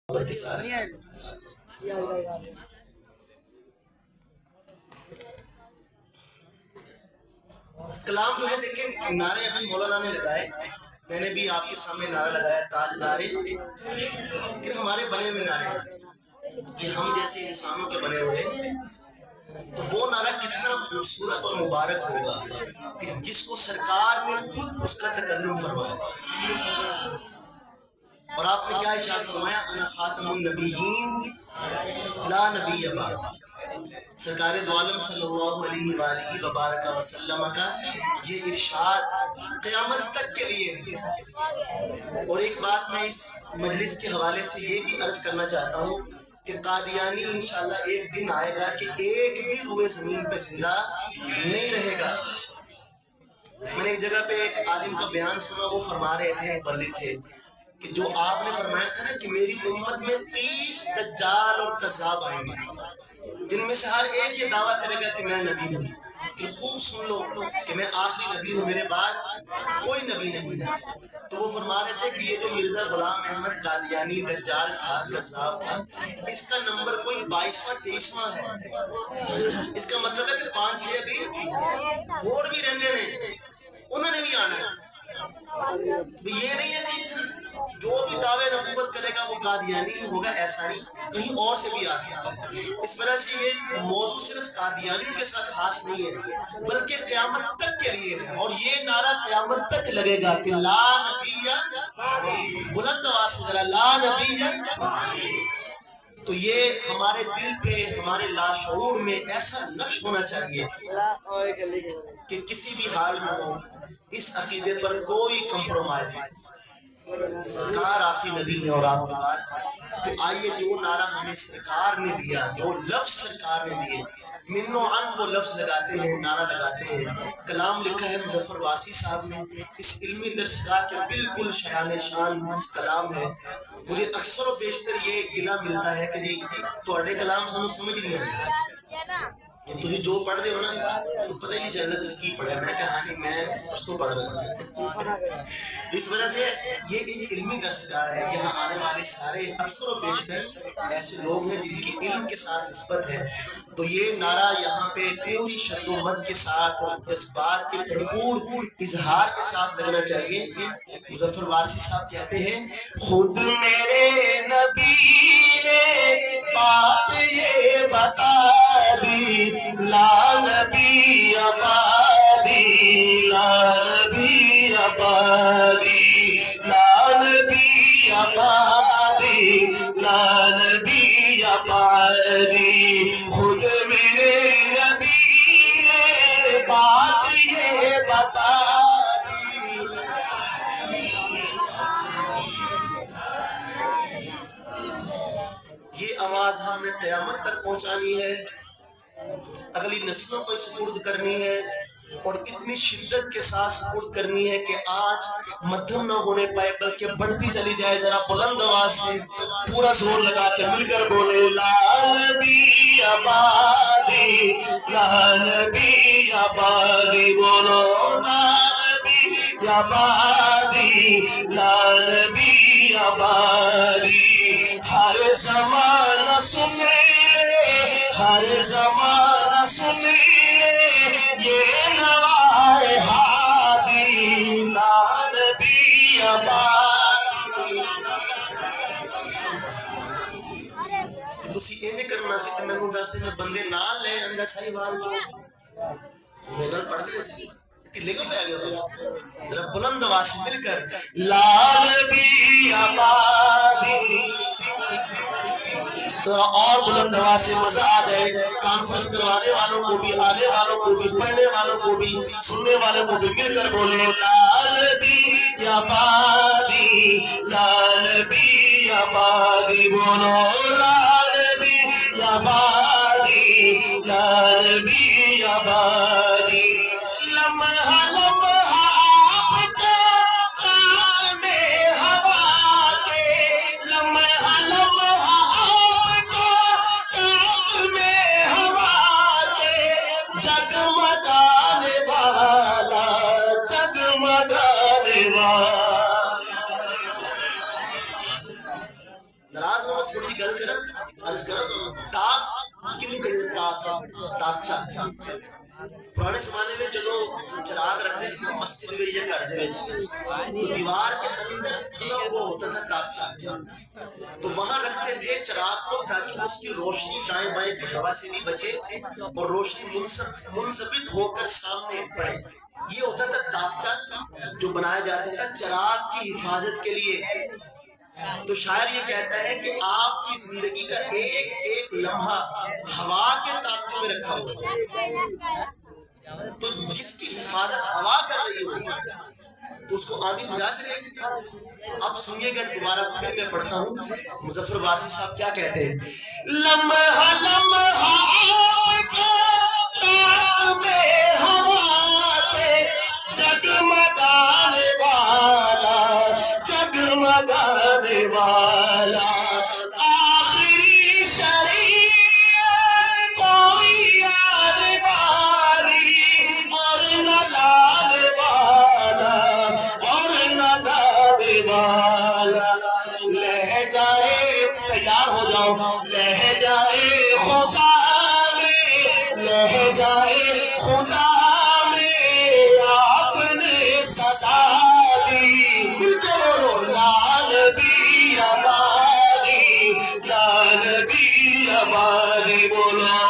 کلام جو ہے دیکھیں نعرے ابھی مولانا نے لگائے، میں نے بھی آپ کے سامنے نعرہ لگایا تاجدارے، لیکن ہمارے بنے ہوئے نعرے کہ ہم جیسے انسانوں کے بنے ہوئے، تو وہ نعرہ کتنا خوبصورت اور مبارک ہوگا کہ جس کو سرکار نے خود اس کا تکلم فرمایا. اور آپ نے کیا ارشاد فرمایا؟ انا خاتم النبیین لا نبی بعد. سرکار دو عالم صلی اللہ علیہ وآلہ وبارک وسلم کا یہ ارشاد قیامت تک کے لیے ہے. اور ایک بات میں اس مجلس کے حوالے سے یہ بھی عرض کرنا چاہتا ہوں کہ قادیانی انشاءاللہ ایک دن آئے گا کہ ایک بھی روئے زمین پہ زندہ نہیں رہے گا. میں نے ایک جگہ پہ ایک عالم کا بیان سنا، وہ فرما رہے تھے، مبلغ تھے، کہ جو آپ نے فرمایا تھا نا کہ میری امت میں 30 دجال اور کذاب آئیں گے، جن میں سے ہر ایک یہ دعویٰ کرے گا کہ میں نبی ہوں. کہ خوب سن لو کہ میں آخری نبی ہوں، میرے بعد کوئی نبی نہیں ہے. تو وہ فرما رہے تھے کہ یہ جو مرزا غلام احمد قادیانی دجال تھا، کذاب تھا، اس کا نمبر کوئی 22واں 23واں ہے. اس کا مطلب ہے کہ 5-6 ابھی اور بھی رہنے رہے، انہوں نے بھی آنا ہے. یہ نہیں ہے کہ جو بھی دعوے نبوت کرے گا وہ قادیانی ہی ہوگا، ایسا نہیں، کہیں اور سے بھی آ سکتا ہے. اس وجہ سے یہ موضوع صرف قادیانیوں کے ساتھ خاص نہیں ہے بلکہ قیامت تک کے لیے ہے. اور یہ نعرہ قیامت تک لگے گا کہ لا نبی، بلند آواز سے ذرا لا نبی. تو یہ ہمارے دل پہ، ہمارے لاشعور میں ایسا نقش ہونا چاہیے کہ کسی بھی حال میں ہو اس عقیدے پر کوئی کمپرومائز نہیں. سرکار آخری نبی ہے اور آپ کے بعد. تو آئیے جو نعرہ ہمیں سرکار نے دیا، جو لفظ سرکار نے دیے، منو عن وہ لفظ لگاتے ہیں، نعرہ لگاتے ہیں. کلام لکھا ہے مظفر وارثی صاحب نے، اس علمی درسگاہ کے بالکل شایان شان کلام ہے. مجھے اکثر و بیشتر یہ گلہ ملتا ہے کہ جی تھوڑے کلام سانو سمجھ نہیں آتے، تھی جو پڑھ دے ہو نا پتہ ہی نہیں چلتا تھی کی پڑھا. میں کہا نہیں میں اس کو پڑھ رہا ہوں. اس وجہ سے یہ ایک علمی درسگاہ ہے، یہاں آنے والے سارے اکثر و بیشتر ایسے لوگ ہیں جن کی علم کے ساتھ نسبت ہے. تو یہ نعرہ یہاں پہ پوری شد و مد کے ساتھ اور جذبات کے بھرپور اظہار کے ساتھ لگنا چاہیے. مظفر وارثی صاحب کہتے ہیں خود میرے نبی نے بات یہ بتا دی، لا نبی آبادی، لا نبی آبادی، لا نبی آبادی، لا نبی آبادی. خود میرے نبی نے بات یہ بتا دی. یہ آواز ہم نے قیامت تک پہنچانی ہے، اگلی نسلوں کو سپرد کرنی ہے، اور اتنی شدت کے ساتھ سپرد کرنی ہے کہ آج مدھم نہ ہونے پائے بلکہ بڑھتی چلی جائے. ذرا بلند آواز سے پورا زور لگا کے مل کر بولے لا نبی آبادی، لا نبی آبادی. بولو لا نبی آبادی، لا نبی آبادی. ہر زمانہ سنے، ہر زمانہ سنے یہ نوائے ہادی، لا نبی آبادی. تسی یہ کرنا سی تے مینوں دس دے میں بندے نال لے آندا ساہیوال جو میرے نال پڑھ دے سی کلے کو پہ آ گیا. ذرا بلند آواز سے مل کر لا نبی آبادی. اور بلند آواز سے مزہ آ جائے. کانفرنس کروانے والوں کو بھی، آنے والوں کو بھی، پڑھنے والوں کو بھی، سننے والوں کو بھی مل کر بولے لا نبی آبادی، لا نبی آبادی. بولو لا نبی آبادی، لا نبی آبادی. لمحہ لمحہ آپ کا قائم ہوا کے، لمحہ لمحہ آپ کا قائم ہوا کے، جگمگانے والا، جگمگانے والا. ناراض ہو تھوڑی سی گل کرا عرض کرا تاک کیوں کہتے تاکچا پرانے زمانے میں جدو چراغ رکھتے تھے مسجد میں یا گھر دے وچ تو دیوار کے اندر وہ ہوتا تھا تاکچا تو وہاں رکھتے تھے چراغ کو تاکہ اس کی روشنی دائیں بائیں کی ہوا سے نہیں بچے اور روشنی منضبط ہو کر سامنے پڑے. یہ ہوتا تھا تاکچا جو بنایا جاتا تھا چراغ کی حفاظت کے لیے. تو شاعر یہ کہتا ہے کہ آپ کی زندگی کا ایک ایک لمحہ ہوا کے تاکچے میں رکھا ہوا ہے. تو جس کی حفاظت ہوا کر رہی ہوگی تو اس کو آدمی بجا سکے. اب سنیے گا دوبارہ پھر میں پڑھتا ہوں. مظفر وارثی صاحب کیا کہتے ہیں؟ لمحہ لمحہ آپ کے تاک میں ہوا کے جگمگانے والا جگمگانے والا آخری شریعت کوئی آنے والی اور نہ لانے والا اور نہ لانے والا. لہجائے تیار ہو جاؤ لہجائے خدا میں لہجائے خدا میں آپ نے سزا دی. کرو لال بھی ہماری لال بھی ہماری بولو